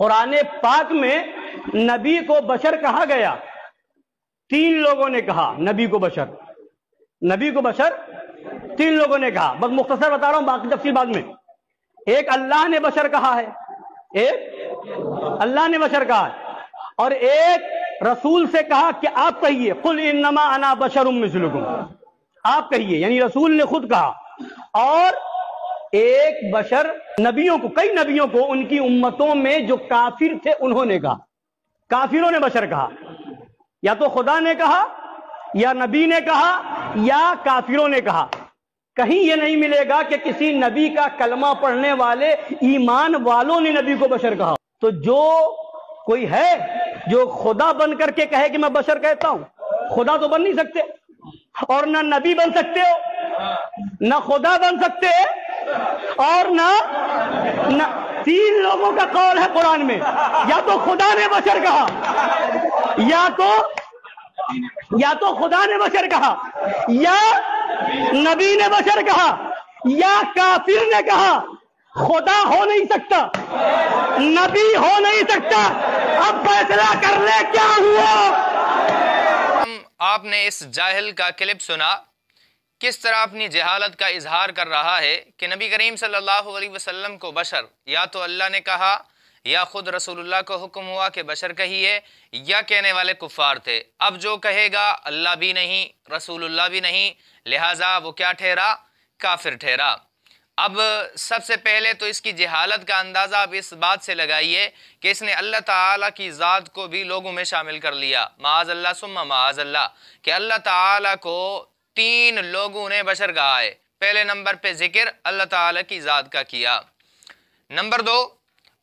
قرآن پاک میں نبی کو بشر کہا گیا، 3 لوگوں نے کہا نبی کو بشر، نبی کو بشر 3 لوگوں نے کہا، بس مختصر بتا رہا ہوں، باقی تفصیل بعد میں۔ ایک اللہ نے بشر کہا ہے، ایک اللہ نے بشر کہا ہے، اور ایک رسول سے کہا کہ آپ کہیے قل انما انا بشر مثلکم، آپ کہیے، یعنی رسول نے خود کہا۔ اور ایک بشر نبیوں کو، کئی نبیوں کو ان کی امتوں میں جو کافر تھے انہوں نے کہا، کافروں نے بشر کہا، یا تو خدا نے کہا یا نبی نے کہا یا کافروں نے کہا۔ کہیں یہ نہیں ملے گا کہ کسی نبی کا کلمہ پڑھنے والے ایمان والوں نے نبی کو بشر کہا۔ تو جو کوئی ہے جو خدا بن کر کے کہے کہ میں بشر کہتا ہوں، خدا تو بن نہیں سکتے، اور نہ نبی بن سکتے ہو، نہ خدا بن سکتے، اور نہ 3 لوگوں کا قول ہے قرآن میں، یا تو خدا نے بشر کہا، یا تو خدا نے بشر کہا، یا نبی نے بشر کہا، یا کافر نے کہا۔ خدا ہو نہیں سکتا، نبی ہو نہیں سکتا، اب فیصلہ کر لے کیا ہوا۔ آپ نے اس جاہل کا کلپ سنا، کس طرح اپنی جہالت کا اظہار کر رہا ہے کہ نبی کریم صلی اللہ علیہ وسلم کو بشر یا تو اللہ نے کہا یا خود رسول اللہ کو حکم ہوا کہ بشر کہیے، یا کہنے والے کفار تھے۔ اب جو کہے گا اللہ بھی نہیں، رسول اللہ بھی نہیں، لہٰذا وہ کیا ٹھہرا؟ کافر ٹھہرا۔ اب سب سے پہلے تو اس کی جہالت کا اندازہ اب اس بات سے لگائیے کہ اس نے اللہ تعالیٰ کی ذات کو بھی لوگوں میں شامل کر لیا، معاذ اللہ ثم معاذ اللہ، کہ اللہ تعالیٰ کو 3 لوگوں نے بشر کہا ہے۔ پہلے نمبر پہ ذکر اللہ تعالیٰ کی ذات کا کیا۔ نمبر 2،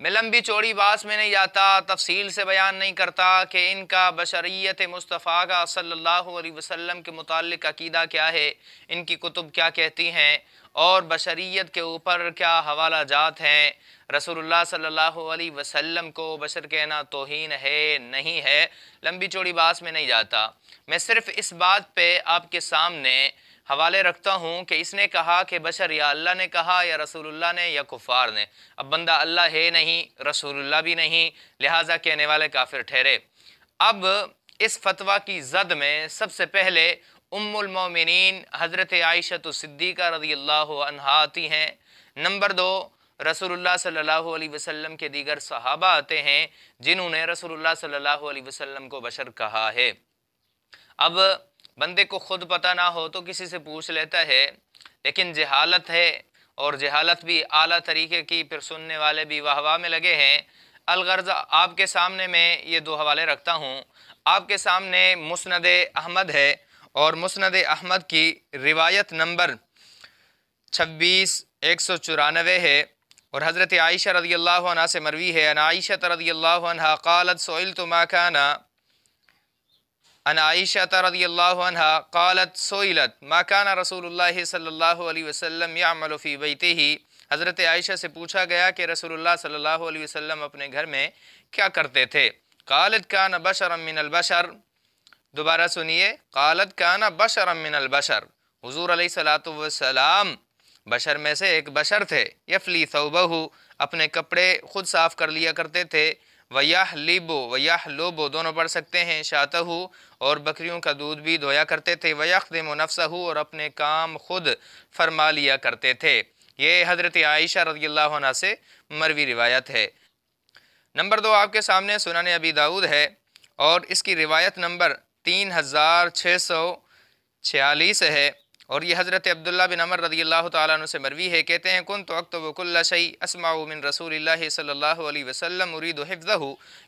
میں لمبی چوڑی بات میں نہیں جاتا، تفصیل سے بیان نہیں کرتا کہ ان کا بشریت مصطفیٰ کا صلی اللہ علیہ وسلم کے متعلق عقیدہ کیا ہے، ان کی کتب کیا کہتی ہیں، اور بشریت کے اوپر کیا حوالہ جات ہیں۔ رسول اللہ صلی اللہ علیہ وسلم کو بشر کہنا توہین ہے نہیں ہے، لمبی چوڑی بات میں نہیں جاتا۔ میں صرف اس بات پہ آپ کے سامنے حوالے رکھتا ہوں کہ اس نے کہا کہ بشر یا اللہ نے کہا یا رسول اللہ نے یا کفار نے۔ اب بندہ اللہ ہے نہیں، رسول اللہ بھی نہیں، لہٰذا کہنے والے کافر ٹھہرے۔ اب اس فتویٰ کی زد میں سب سے پہلے ام المومنین حضرت عائشہ صدیقہ رضی اللہ عنہا آتی ہیں۔ نمبر 2، رسول اللہ صلی اللہ علیہ وسلم کے دیگر صحابہ آتے ہیں جنہوں نے رسول اللہ صلی اللہ علیہ وسلم کو بشر کہا ہے۔ اب بندے کو خود پتہ نہ ہو تو کسی سے پوچھ لیتا ہے، لیکن جہالت ہے، اور جہالت بھی اعلیٰ طریقے کی، پھر سننے والے بھی واہ واہ میں لگے ہیں۔ الغرض آپ کے سامنے میں یہ 2 حوالے رکھتا ہوں۔ آپ کے سامنے مسند احمد ہے، اور مسند احمد کی روایت نمبر 26,194 ہے، اور حضرت عائشہ رضی اللہ عنہ سے مروی ہے، ان عائشہ رضی اللہ عنہ قالت سئلت ما كان ان عائشہ رضی اللہ عنہ قالت سئلت ما كان رسول اللہ صلی اللہ علیہ وسلم يعمل فی بیتہ۔ حضرت عائشہ سے پوچھا گیا کہ رسول اللہ صلی اللہ علیہ وسلم اپنے گھر میں کیا کرتے تھے؟ قالت كان بشرا من البشر، دوبارہ سنیے، قالت كان بشرا من البشر، حضور علیہ السلام بشر میں سے ایک بشر تھے۔ یفلی ثوبہ، اپنے کپڑے خود صاف کر لیا کرتے تھے، وَيَحْلِبُ وَيَحْلُبُ دونوں پڑھ سکتے ہیں، شَاتَہُ، اور بکریوں کا دودھ بھی دھویا کرتے تھے، وَيَخْدِمُ نَفْسَهُ، اور اپنے کام خود فرما لیا کرتے تھے۔ یہ حضرت عائشہ رضی اللہ عنہ سے مروی روایت ہے۔ نمبر 2 آپ کے سامنے سنن ابی داؤد ہے، اور اس کی روایت نمبر 3646 ہے، اور یہ حضرت عبداللہ بن عمر رضی اللہ تعالیٰ عنہ سے مروی ہے۔ کہتے ہیں کنت اکتب کل شیء اسمع من رسول اللہ صلی اللہ علیہ وسلم اريد حفظہ،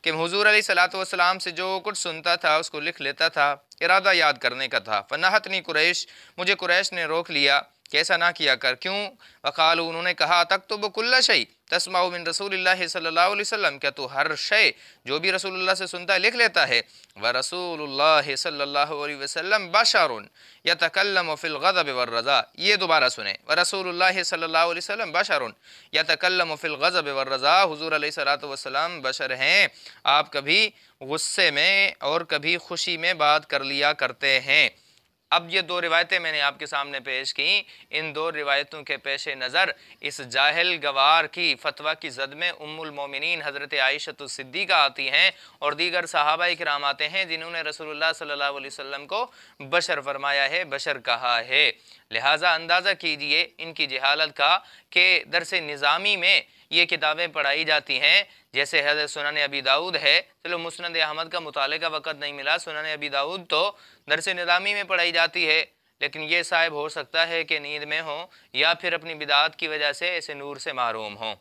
کہ حضور علیہ السلام سے جو کچھ سنتا تھا اس کو لکھ لیتا تھا، ارادہ یاد کرنے کا تھا۔ فنہتنی قریش، مجھے قریش نے روک لیا کہ ایسا نہ کیا کر۔ کیوں؟ وقالوا، انہوں نے کہا تکتب کل شیء تسمع من رسول اللہ صلی اللہ علیہ وسلم، کیا تو ہر شے جو بھی رسول اللہ سے سنتا ہے لکھ لیتا ہے؟ ورسول اللہ صلی اللہ علیہ وسلم بشر یتکلم فی الغضب والرضا، یہ دوبارہ سنیں، ورسول اللہ صلی اللہ علیہ وسلم بشر یتکلم فی الغضب والرضا، حضور علیہ السلام بشر ہیں، آپ کبھی غصے میں اور کبھی خوشی میں بات کر لیا کرتے ہیں۔ اب یہ دو روایتیں میں نے آپ کے سامنے پیش کی، ان دو روایتوں کے پیش نظر اس جاہل گوار کی فتویٰ کی زد میں ام المومنین حضرت عائشہ صدیقہ آتی ہیں اور دیگر صحابہ کرام آتے ہیں جنہوں نے رسول اللہ صلی اللہ علیہ وسلم کو بشر فرمایا ہے، بشر کہا ہے۔ لہٰذا اندازہ کیجئے ان کی جہالت کا کہ درس نظامی میں یہ کتابیں پڑھائی جاتی ہیں، جیسے حضرت سنن ابی داؤد ہے، چلو مسند احمد کا مطالعے کا وقت نہیں ملا، سنن ابی داؤد تو درس نظامی میں پڑھائی جاتی ہے، لیکن یہ صاحب ہو سکتا ہے کہ نیند میں ہوں یا پھر اپنی بدعات کی وجہ سے ایسے نور سے محروم ہوں۔